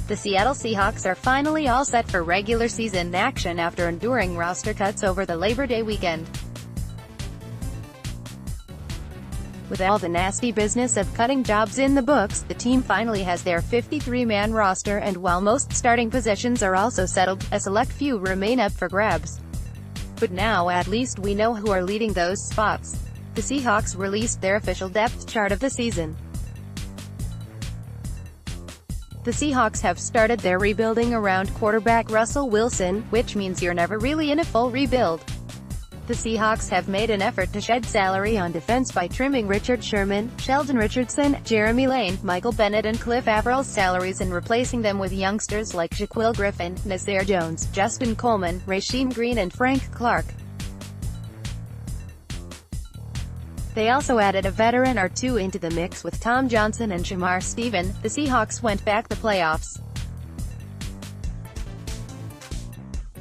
The Seattle Seahawks are finally all set for regular season action after enduring roster cuts over the Labor Day weekend. With all the nasty business of cutting jobs in the books, the team finally has their 53-man roster, and while most starting positions are also settled, a select few remain up for grabs. But now at least we know who are leading those spots. The Seahawks released their official depth chart of the season. The Seahawks have started their rebuilding around quarterback Russell Wilson, which means you're never really in a full rebuild. The Seahawks have made an effort to shed salary on defense by trimming Richard Sherman, Sheldon Richardson, Jeremy Lane, Michael Bennett and Cliff Avrill's salaries and replacing them with youngsters like Shaquill Griffin, Nasir Jones, Justin Coleman, Rasheem Green and Frank Clark. They also added a veteran or two into the mix with Tom Johnson and Shamar Stephen. The Seahawks went back the playoffs.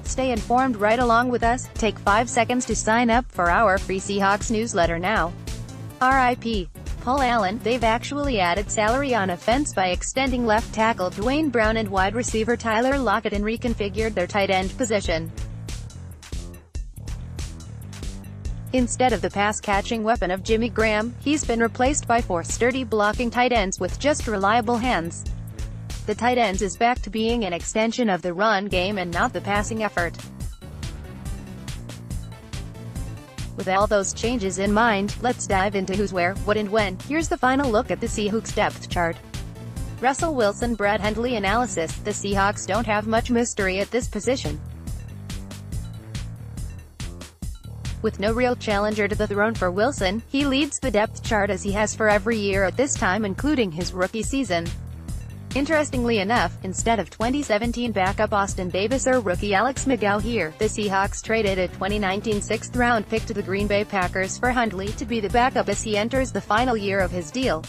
Stay informed right along with us. Take 5 seconds to sign up for our free Seahawks newsletter now. RIP. Paul Allen. They've actually added salary on offense by extending left tackle Dwayne Brown and wide receiver Tyler Lockett and reconfigured their tight end position. Instead of the pass-catching weapon of Jimmy Graham, he's been replaced by 4 sturdy blocking tight ends with just reliable hands. The tight ends is back to being an extension of the run game and not the passing effort. With all those changes in mind, let's dive into who's where, what and when. Here's the final look at the Seahawks depth chart. Russell Wilson Brad Hundley analysis. The Seahawks don't have much mystery at this position. With no real challenger to the throne for Wilson, he leads the depth chart as he has for every year at this time including his rookie season. Interestingly enough, instead of 2017 backup Austin Davis or rookie Alex McGough here, the Seahawks traded a 2019 6th-round pick to the Green Bay Packers for Hundley to be the backup as he enters the final year of his deal.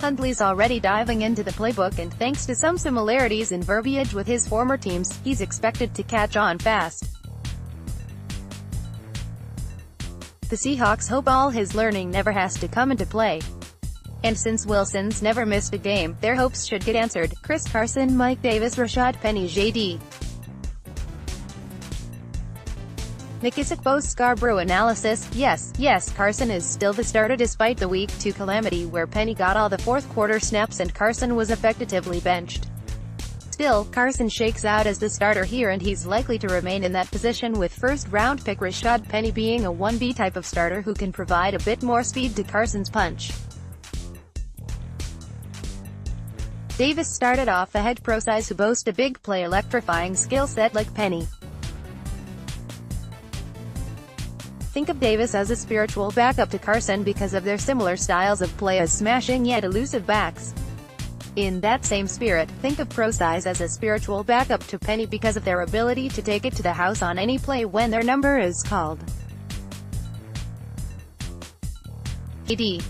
Hundley's already diving into the playbook and thanks to some similarities in verbiage with his former teams, he's expected to catch on fast. The Seahawks hope all his learning never has to come into play. And since Wilson's never missed a game, their hopes should get answered. Chris Carson, Mike Davis, Rashad Penny, J.D. McKissick Bo Scarborough analysis. Yes, Carson is still the starter despite the Week 2 calamity where Penny got all the fourth-quarter snaps and Carson was effectively benched. Still, Carson shakes out as the starter here and he's likely to remain in that position with first-round pick Rashad Penny being a 1B type of starter who can provide a bit more speed to Carson's punch. Davis started off ahead pro size who boast a big play electrifying skill set like Penny. Think of Davis as a spiritual backup to Carson because of their similar styles of play as smashing yet elusive backs. In that same spirit, think of pro size as a spiritual backup to Penny because of their ability to take it to the house on any play when their number is called. AD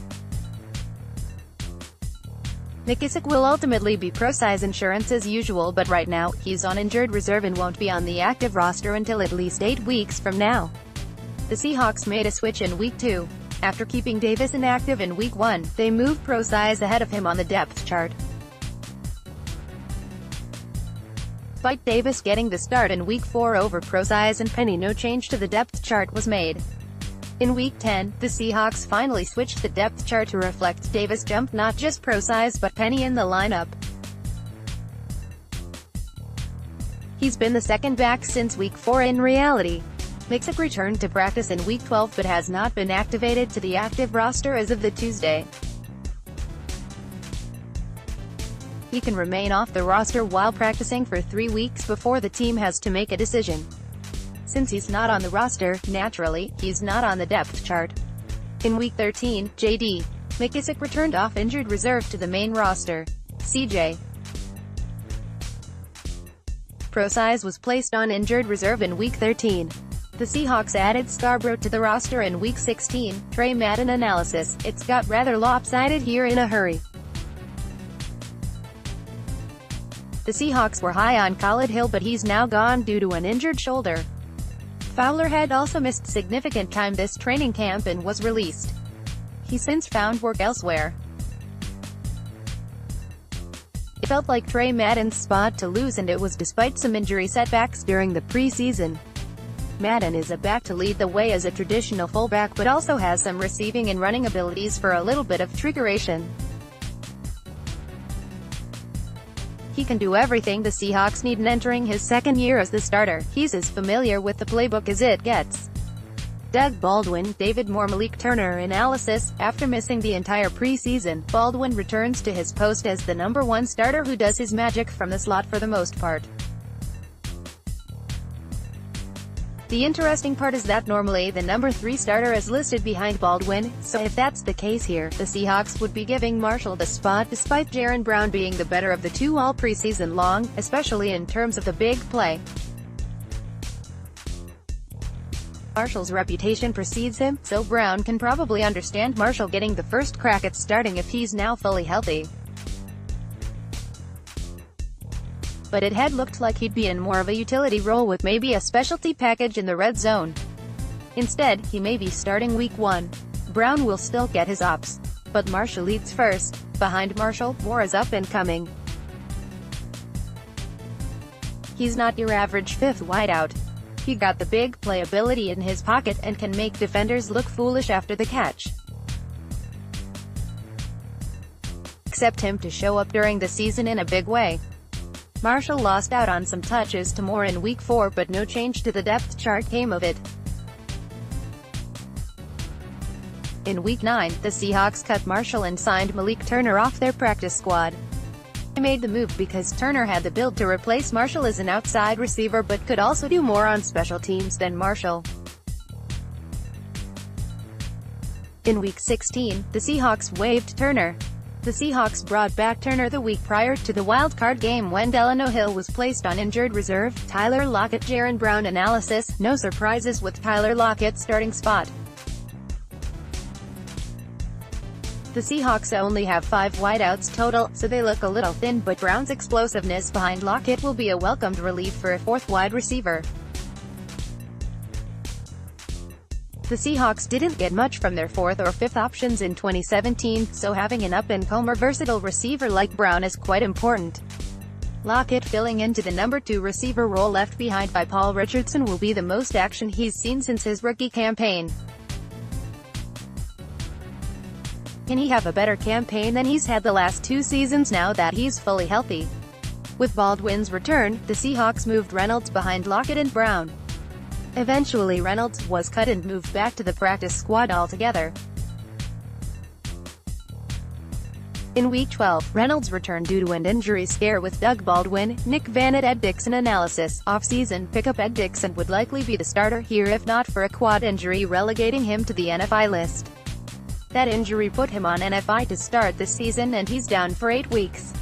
McKissick will ultimately be pro-size insurance as usual, but right now, he's on injured reserve and won't be on the active roster until at least 8 weeks from now. The Seahawks made a switch in Week 2. After keeping Davis inactive in Week 1, they moved pro-size ahead of him on the depth chart. Despite Davis getting the start in Week 4 over pro-size and Penny, no change to the depth chart was made. In Week 10, the Seahawks finally switched the depth chart to reflect Davis jumped not just pro size but Penny in the lineup. He's been the second back since Week 4 in reality. McKissick returned to practice in Week 12 but has not been activated to the active roster as of the Tuesday. He can remain off the roster while practicing for 3 weeks before the team has to make a decision. Since he's not on the roster, naturally, he's not on the depth chart. In Week 13, J.D. McKissick returned off injured reserve to the main roster. C.J. Pro-size was placed on injured reserve in Week 13. The Seahawks added Scarborough to the roster in Week 16. Trey Madden analysis. It's got rather lopsided here in a hurry. The Seahawks were high on Khalid Hill but he's now gone due to an injured shoulder. Fowler had also missed significant time this training camp and was released. He's since found work elsewhere. felt like Trey Madden's spot to lose, and it was despite some injury setbacks during the preseason. Madden is a back to lead the way as a traditional fullback, but also has some receiving and running abilities for a little bit of trickeration. He can do everything the Seahawks need, and entering his second year as the starter, he's as familiar with the playbook as it gets. Doug Baldwin, David Moore, Malik Turner analysis. After missing the entire preseason, Baldwin returns to his post as the number one starter who does his magic from the slot for the most part. The interesting part is that normally the number 3 starter is listed behind Baldwin, so if that's the case here, the Seahawks would be giving Marshall the spot despite Jaron Brown being the better of the two all preseason long, especially in terms of the big play. Marshall's reputation precedes him, so Brown can probably understand Marshall getting the first crack at starting if he's now fully healthy. But it had looked like he'd be in more of a utility role with maybe a specialty package in the red zone. Instead, he may be starting week 1. Brown will still get his ops, but Marshall leads first. Behind Marshall, Moore is up and coming. He's not your average 5th wideout. He got the big playability in his pocket and can make defenders look foolish after the catch. Expect him to show up during the season in a big way. Marshall lost out on some touches to Moore in week 4, but no change to the depth chart came of it. In week 9, the Seahawks cut Marshall and signed Malik Turner off their practice squad. They made the move because Turner had the build to replace Marshall as an outside receiver, but could also do more on special teams than Marshall. In week 16, the Seahawks waived Turner. The Seahawks brought back Turner the week prior to the wild-card game when Delano Hill was placed on injured reserve. Tyler Lockett, Jaron Brown analysis. No surprises with Tyler Lockett's starting spot. The Seahawks only have 5 wideouts total, so they look a little thin, but Brown's explosiveness behind Lockett will be a welcomed relief for a 4th wide receiver. The Seahawks didn't get much from their 4th or 5th options in 2017, so having an up-and-comer versatile receiver like Brown is quite important. Lockett filling into the number 2 receiver role left behind by Paul Richardson will be the most action he's seen since his rookie campaign. Can he have a better campaign than he's had the last 2 seasons now that he's fully healthy? With Baldwin's return, the Seahawks moved Reynolds behind Lockett and Brown. Eventually Reynolds was cut and moved back to the practice squad altogether. In week 12, Reynolds returned due to an injury scare with Doug Baldwin. Nick Vanett, Ed Dickson analysis. Off-season pickup Ed Dickson would likely be the starter here if not for a quad injury relegating him to the NFI list. That injury put him on NFI to start this season, and he's down for 8 weeks.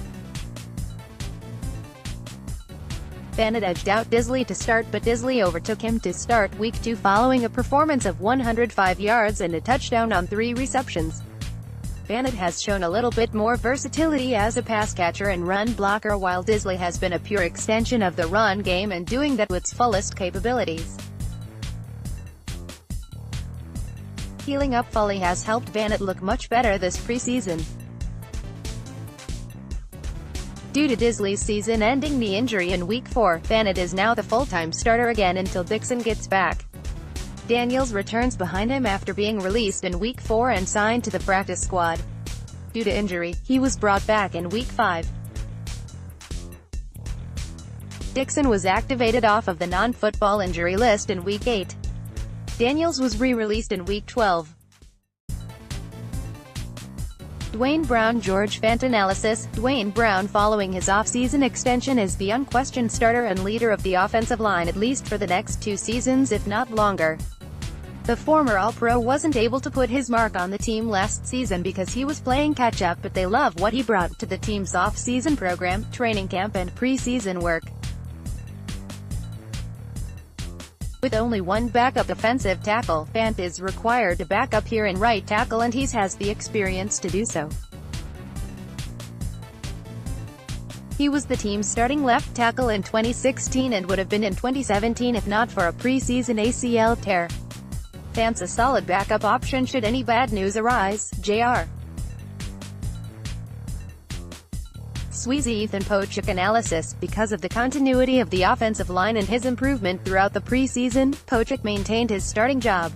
Vanett edged out Disley to start, but Disley overtook him to start week 2 following a performance of 105 yards and a touchdown on 3 receptions. Vanett has shown a little bit more versatility as a pass catcher and run blocker, while Disley has been a pure extension of the run game and doing that with its fullest capabilities. Healing up fully has helped Vanett look much better this preseason. Due to Disley's season-ending knee injury in week 4, Vanett is now the full-time starter again until Dickson gets back. Daniels returns behind him after being released in week 4 and signed to the practice squad. Due to injury, he was brought back in week 5. Dickson was activated off of the non-football injury list in week 8. Daniels was re-released in week 12. Dwayne Brown, George Fant analysis. Dwayne Brown, following his off-season extension, is the unquestioned starter and leader of the offensive line at least for the next 2 seasons, if not longer. The former All-Pro wasn't able to put his mark on the team last season because he was playing catch-up, but they love what he brought to the team's off-season program, training camp and pre-season work. With only one backup defensive tackle, Fant is required to back up here in right tackle, and he has the experience to do so. He was the team's starting left tackle in 2016 and would have been in 2017 if not for a preseason ACL tear. Fant's a solid backup option should any bad news arise. Jr. Ethan Pochik analysis. Because of the continuity of the offensive line and his improvement throughout the preseason, Pochik maintained his starting job.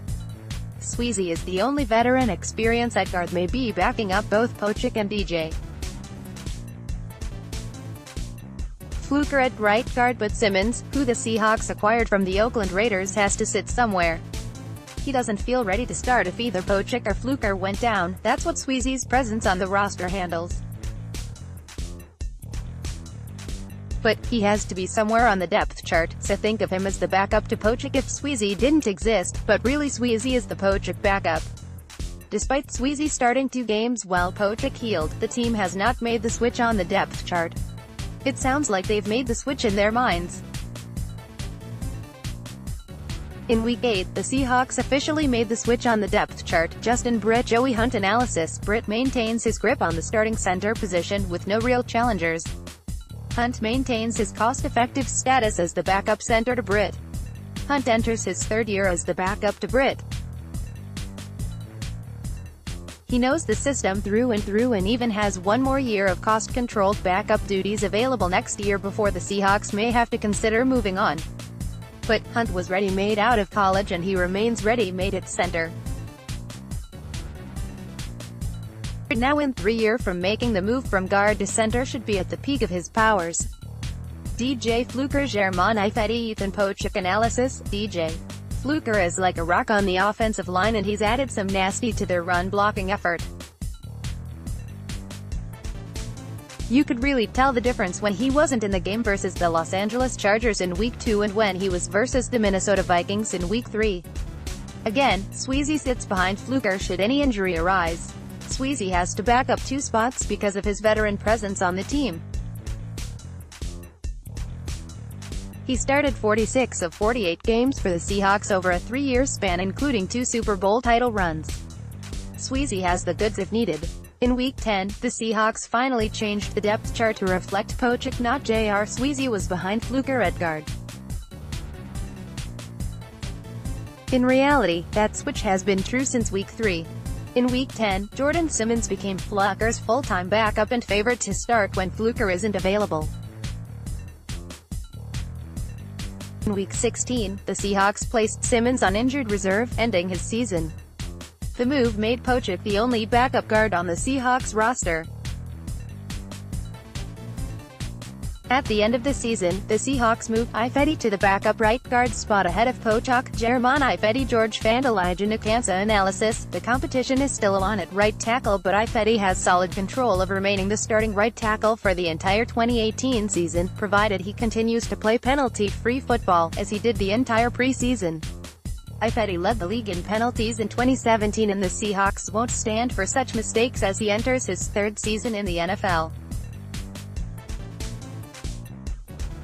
Sweezy is the only veteran experience at guard, may be backing up both Pochik and DJ Fluker at right guard, but Simmons, who the Seahawks acquired from the Oakland Raiders, has to sit somewhere. He doesn't feel ready to start if either Pochik or Fluker went down. That's what Sweezy's presence on the roster handles. But he has to be somewhere on the depth chart, so think of him as the backup to Pochik if Sweezy didn't exist, but really Sweezy is the Pochik backup. Despite Sweezy starting 2 games while Pochik healed, the team has not made the switch on the depth chart. It sounds like they've made the switch in their minds. In Week 8, the Seahawks officially made the switch on the depth chart. Justin Britt Joey Hunt analysis. Britt maintains his grip on the starting center position with no real challengers. Hunt maintains his cost-effective status as the backup center to Britt. Hunt enters his 3rd year as the backup to Britt. He knows the system through and even has 1 more year of cost-controlled backup duties available next year before the Seahawks may have to consider moving on. But Hunt was ready-made out of college and he remains ready-made at center. Now in 3 years from making the move from guard to center, should be at the peak of his powers. DJ Fluker German Ifedi Ethan Pochik analysis. DJ Fluker is like a rock on the offensive line and he's added some nasty to their run-blocking effort. You could really tell the difference when he wasn't in the game versus the Los Angeles Chargers in Week 2 and when he was versus the Minnesota Vikings in Week 3. Again, Sweezy sits behind Fluker should any injury arise. Sweezy has to back up 2 spots because of his veteran presence on the team. He started 46 of 48 games for the Seahawks over a 3-year span, including 2 Super Bowl title runs. Sweezy has the goods if needed. In Week 10, the Seahawks finally changed the depth chart to reflect Pochik, not J.R. Sweezy was behind Fluker at guard. In reality, that switch has been true since Week 3. In Week 10, Jordan Simmons became Fluker's full-time backup and favorite to start when Fluker isn't available. In Week 16, the Seahawks placed Simmons on injured reserve, ending his season. The move made Pochik the only backup guard on the Seahawks roster. At the end of the season, the Seahawks moved Ifedi to the backup right guard spot ahead of Pochik, German Ifedi George Fant Elijah Nkansa analysis. The competition is still on at right tackle, but Ifedi has solid control of remaining the starting right tackle for the entire 2018 season, provided he continues to play penalty-free football, as he did the entire preseason. Ifedi led the league in penalties in 2017 and the Seahawks won't stand for such mistakes as he enters his 3rd season in the NFL.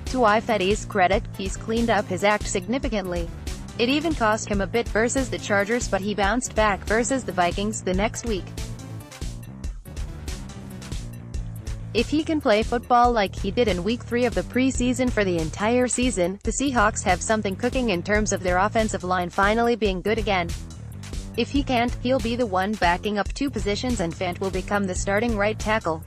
To Ifedi's credit, he's cleaned up his act significantly. It even cost him a bit versus the Chargers, but he bounced back versus the Vikings the next week. If he can play football like he did in Week 3 of the preseason for the entire season, the Seahawks have something cooking in terms of their offensive line finally being good again. If he can't, he'll be the one backing up 2 positions and Fant will become the starting right tackle.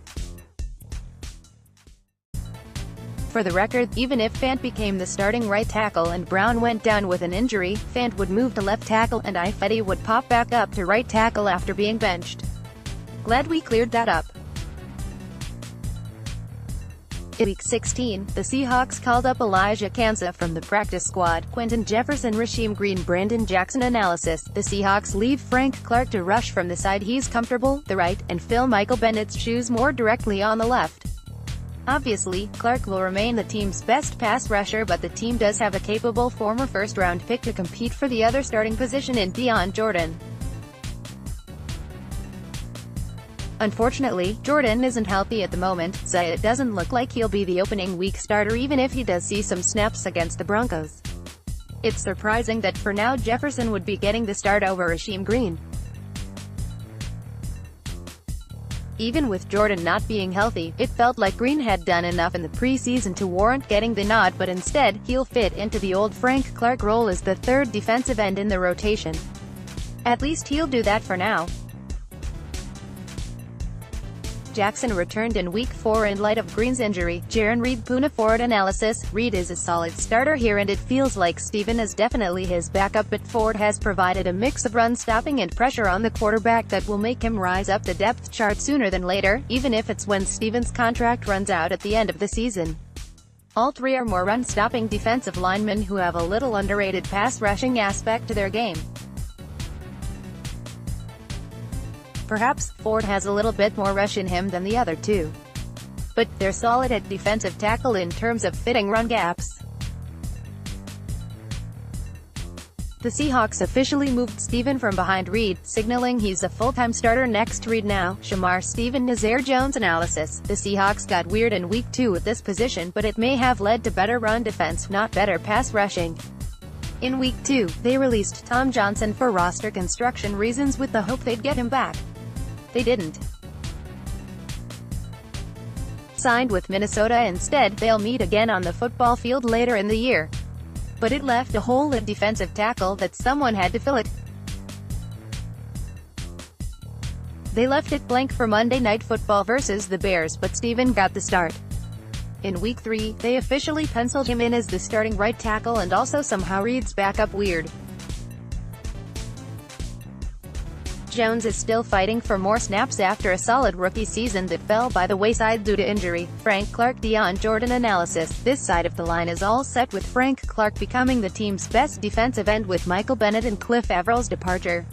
For the record, even if Fant became the starting right tackle and Brown went down with an injury, Fant would move to left tackle and Ifedi would pop back up to right tackle after being benched. Glad we cleared that up. In Week 16, the Seahawks called up Elijah Nkansa from the practice squad. Quentin Jefferson Rasheem Green Brandon Jackson analysis. The Seahawks leave Frank Clark to rush from the side he's comfortable, the right, and fill Michael Bennett's shoes more directly on the left. Obviously, Clark will remain the team's best pass rusher, but the team does have a capable former first-round pick to compete for the other starting position in Dion Jordan. Unfortunately, Jordan isn't healthy at the moment, so it doesn't look like he'll be the opening week starter even if he does see some snaps against the Broncos. It's surprising that for now Jefferson would be getting the start over Rasheem Green. Even with Jordan not being healthy, it felt like Green had done enough in the preseason to warrant getting the nod, but instead, he'll fit into the old Frank Clark role as the 3rd defensive end in the rotation. At least he'll do that for now. Jackson returned in Week 4 in light of Green's injury. Jaron Reed Puna Ford analysis. Reed is a solid starter here and it feels like Steven is definitely his backup, but Ford has provided a mix of run stopping and pressure on the quarterback that will make him rise up the depth chart sooner than later, even if it's when Steven's contract runs out at the end of the season. All three are more run-stopping defensive linemen who have a little underrated pass-rushing aspect to their game. Perhaps Ford has a little bit more rush in him than the other two, but they're solid at defensive tackle in terms of fitting run gaps. The Seahawks officially moved Steven from behind Reed, signaling he's a full-time starter next to Reed now. Shamar Steven Nazir Jones analysis. The Seahawks got weird in Week 2 at this position, but it may have led to better run defense, not better pass rushing. In Week 2, they released Tom Johnson for roster construction reasons with the hope they'd get him back. They didn't. Signed with Minnesota instead. They'll meet again on the football field later in the year, but it left a hole at defensive tackle that someone had to fill it. They left it blank for Monday Night Football versus the Bears, but Steven got the start. In Week 3, they officially penciled him in as the starting right tackle, and also somehow Reed's backup weird. Jones is still fighting for more snaps after a solid rookie season that fell by the wayside due to injury. Frank Clark Dion Jordan analysis. This side of the line is all set with Frank Clark becoming the team's best defensive end with Michael Bennett and Cliff Avrill's departure.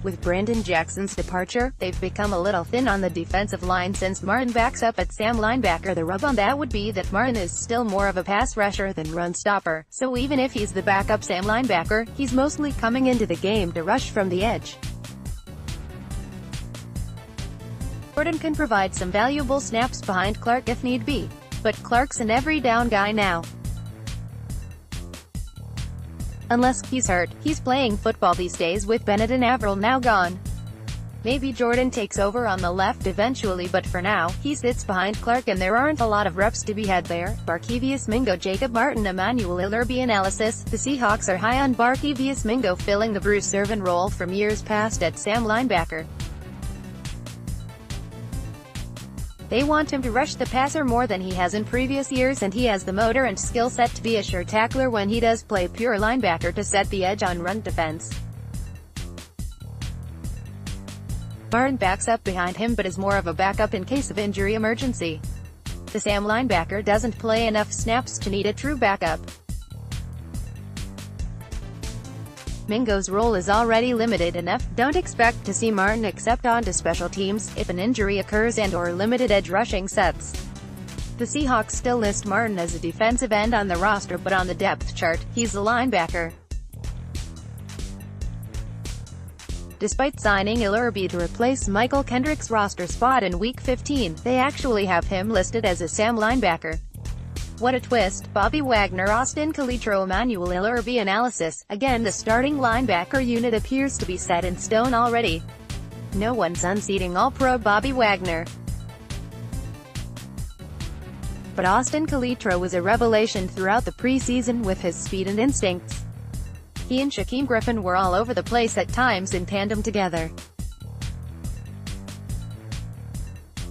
With Brandon Jackson's departure, they've become a little thin on the defensive line since Martin backs up at Sam linebacker. The rub on that would be that Martin is still more of a pass rusher than run stopper, so even if he's the backup Sam linebacker, he's mostly coming into the game to rush from the edge. Jordan can provide some valuable snaps behind Clark if need be, but Clark's an every down guy now. Unless he's hurt, he's playing football these days with Bennett and Averill now gone. Maybe Jordan takes over on the left eventually, but for now, he sits behind Clark and there aren't a lot of reps to be had there. Barkevious Mingo Jacob Martin Emmanuel Illerby analysis. The Seahawks are high on Barkevious Mingo filling the Bruce Irvin role from years past at Sam linebacker. They want him to rush the passer more than he has in previous years, and he has the motor and skill set to be a sure tackler when he does play pure linebacker to set the edge on run defense. Martin backs up behind him but is more of a backup in case of injury emergency. The Sam linebacker doesn't play enough snaps to need a true backup. Mingo's role is already limited enough. Don't expect to see Martin except onto special teams, if an injury occurs and/or limited edge rushing sets. The Seahawks still list Martin as a defensive end on the roster, but on the depth chart, he's a linebacker. Despite signing Illerby to replace Michael Kendrick's roster spot in Week 15, they actually have him listed as a Sam linebacker. What a twist. Bobby Wagner Austin Calitro Emmanuel Illerby analysis. Again, the starting linebacker unit appears to be set in stone already. No one's unseating All-Pro Bobby Wagner. But Austin Calitro was a revelation throughout the preseason with his speed and instincts. He and Shaquem Griffin were all over the place at times in tandem together.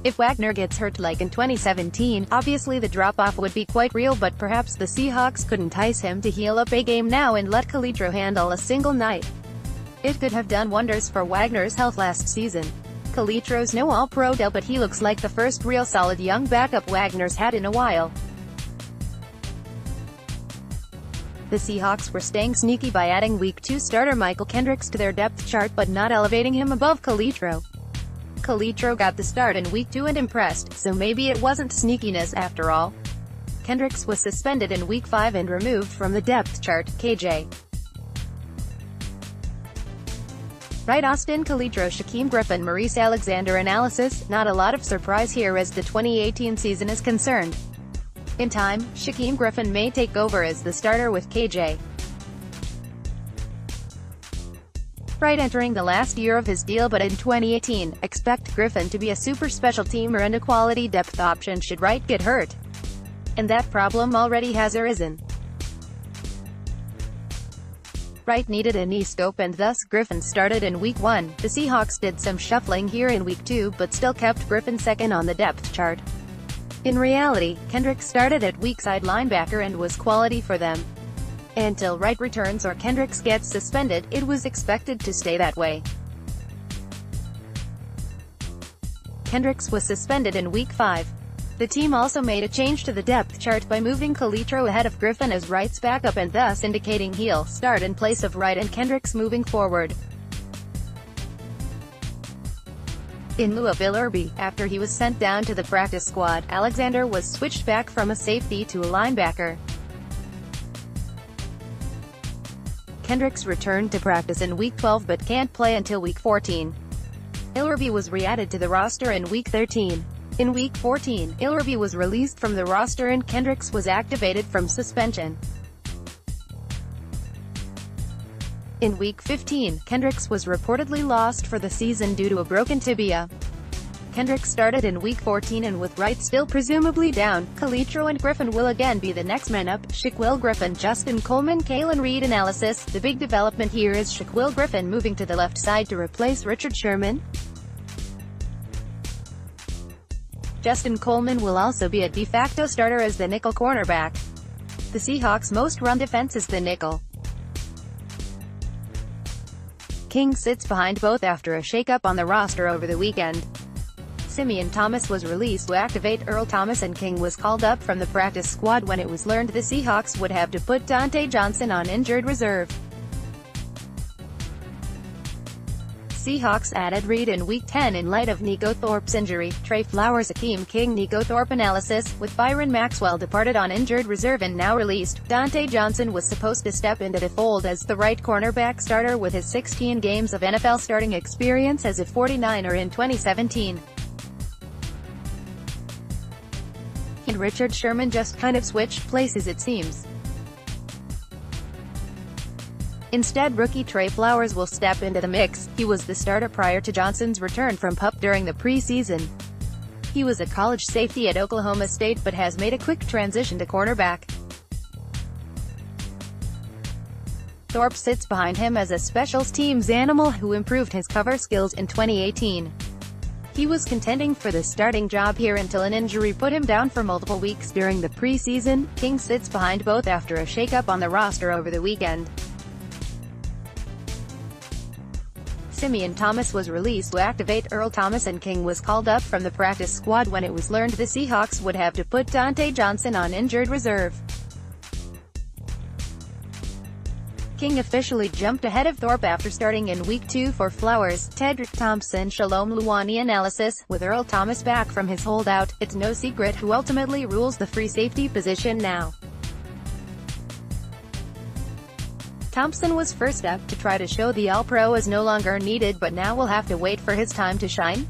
If Wagner gets hurt like in 2017, obviously the drop-off would be quite real, but perhaps the Seahawks could entice him to heal up a game now and let Calitro handle a single night. It could have done wonders for Wagner's health last season. Calitro's no All-Pro deal, but he looks like the first real solid young backup Wagner's had in a while. The Seahawks were staying sneaky by adding Week 2 starter Michael Kendricks to their depth chart but not elevating him above Calitro. Calitro got the start in Week 2 and impressed, so maybe it wasn't sneakiness after all. Kendricks was suspended in Week 5 and removed from the depth chart. KJ. Right. Austin Calitro Shaquem Griffin Maurice Alexander analysis. Not a lot of surprise here as the 2018 season is concerned. In time, Shaquem Griffin may take over as the starter with KJ Wright entering the last year of his deal, but in 2018, expect Griffin to be a super special teamer and a quality depth option should Wright get hurt. And that problem already has arisen. Wright needed a knee scope and thus Griffin started in Week 1. The Seahawks did some shuffling here in Week 2 but still kept Griffin second on the depth chart. In reality, Kendricks started at weak side linebacker and was quality for them. Until Wright returns or Kendricks gets suspended, it was expected to stay that way. Kendricks was suspended in Week 5. The team also made a change to the depth chart by moving Calitro ahead of Griffin as Wright's backup and thus indicating he'll start in place of Wright and Kendricks moving forward. In lieu of Illerby, after he was sent down to the practice squad, Alexander was switched back from a safety to a linebacker. Kendricks returned to practice in Week 12 but can't play until Week 14. Illerby was re-added to the roster in Week 13. In Week 14, Illerby was released from the roster and Kendricks was activated from suspension. In Week 15, Kendricks was reportedly lost for the season due to a broken tibia. Kendricks started in Week 14 and with Wright still presumably down, Calitro and Griffin will again be the next men up. Shaquille Griffin, Justin Coleman, Kalen Reed analysis. The big development here is Shaquille Griffin moving to the left side to replace Richard Sherman. Justin Coleman will also be a de facto starter as the nickel cornerback. The Seahawks' most run defense is the nickel. King sits behind both after a shakeup on the roster over the weekend. Simeon Thomas was released to activate Earl Thomas and King was called up from the practice squad when it was learned the Seahawks would have to put Dante Johnson on injured reserve. Seahawks added Reed in Week 10 in light of Nico Thorpe's injury. Trey Flowers, Akeem King, Nico Thorpe analysis. With Byron Maxwell departed on injured reserve and now released, Dante Johnson was supposed to step into the fold as the right cornerback starter with his 16 games of NFL starting experience as a 49er in 2017. And Richard Sherman just kind of switched places it seems. Instead, rookie Trey Flowers will step into the mix. He was the starter prior to Johnson's return from PUP during the preseason. He was a college safety at Oklahoma State but has made a quick transition to cornerback. Thorpe sits behind him as a specials teams animal who improved his cover skills in 2018. He was contending for the starting job here until an injury put him down for multiple weeks during the preseason. King sits behind both after a shakeup on the roster over the weekend. Simeon Thomas was released to activate Earl Thomas and King was called up from the practice squad when it was learned the Seahawks would have to put Dante Johnson on injured reserve. King officially jumped ahead of Thorpe after starting in Week 2 for Flowers. Tedrick Thompson, Shalom Luani analysis. With Earl Thomas back from his holdout, it's no secret who ultimately rules the free safety position now. Thompson was first up to try to show the All-Pro is no longer needed but now will have to wait for his time to shine.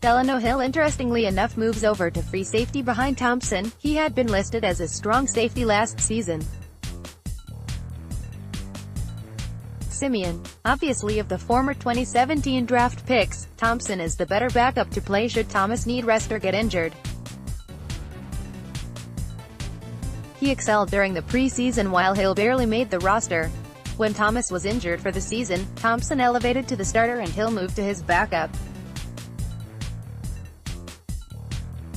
Delano Hill interestingly enough moves over to free safety behind Thompson. He had been listed as a strong safety last season. Simeon, obviously of the former 2017 draft picks, Thompson is the better backup to play should Thomas need rest or get injured. He excelled during the preseason while Hill barely made the roster. When Thomas was injured for the season, Thompson elevated to the starter and Hill moved to his backup.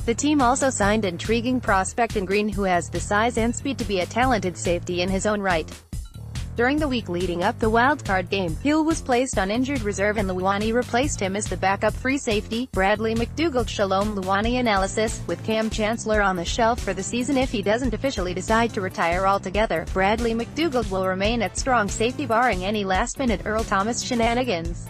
The team also signed intriguing prospect in Green who has the size and speed to be a talented safety in his own right. During the week leading up the wildcard game, Hill was placed on injured reserve and Luani replaced him as the backup free safety. Bradley McDougald, Shalom Luani analysis. With Cam Chancellor on the shelf for the season if he doesn't officially decide to retire altogether, Bradley McDougald will remain at strong safety barring any last-minute Earl Thomas shenanigans.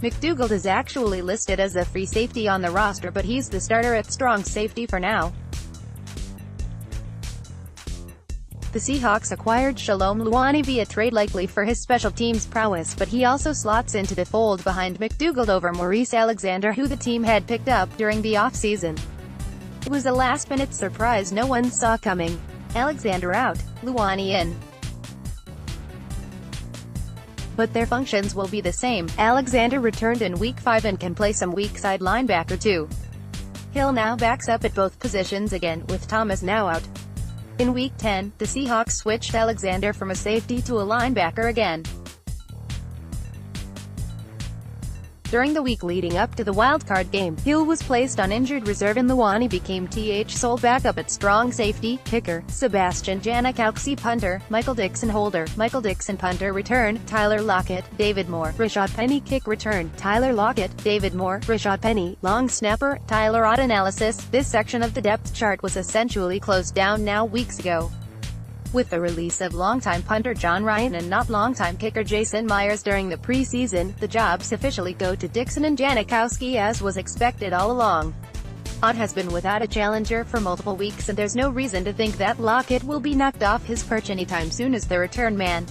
McDougald is actually listed as a free safety on the roster but he's the starter at strong safety for now. The Seahawks acquired Shalom Luani via trade likely for his special teams prowess but he also slots into the fold behind McDougald over Maurice Alexander who the team had picked up during the offseason. It was a last-minute surprise no one saw coming. Alexander out, Luani in. But their functions will be the same. Alexander returned in Week 5 and can play some weak side linebacker too. Hill now backs up at both positions again, with Thomas now out. In Week 10, the Seahawks switched Alexander from a safety to a linebacker again. During the week leading up to the wildcard game, Hill was placed on injured reserve and Luani became sole backup at strong safety. Kicker, Sebastian Janikowski. Punter, Michael Dixon. Holder, Michael Dixon. Punter return, Tyler Lockett, David Moore. Rashad Penny. Kick return, Tyler Lockett, David Moore. Rashad Penny. Long snapper, Tyler Ott. Analysis: this section of the depth chart was essentially closed down now weeks ago, with the release of longtime punter John Ryan and not longtime kicker Jason Myers during the preseason. The jobs officially go to Dixon and Janikowski, as was expected all along. Ott has been without a challenger for multiple weeks, and there's no reason to think that Lockett will be knocked off his perch anytime soon as the return man.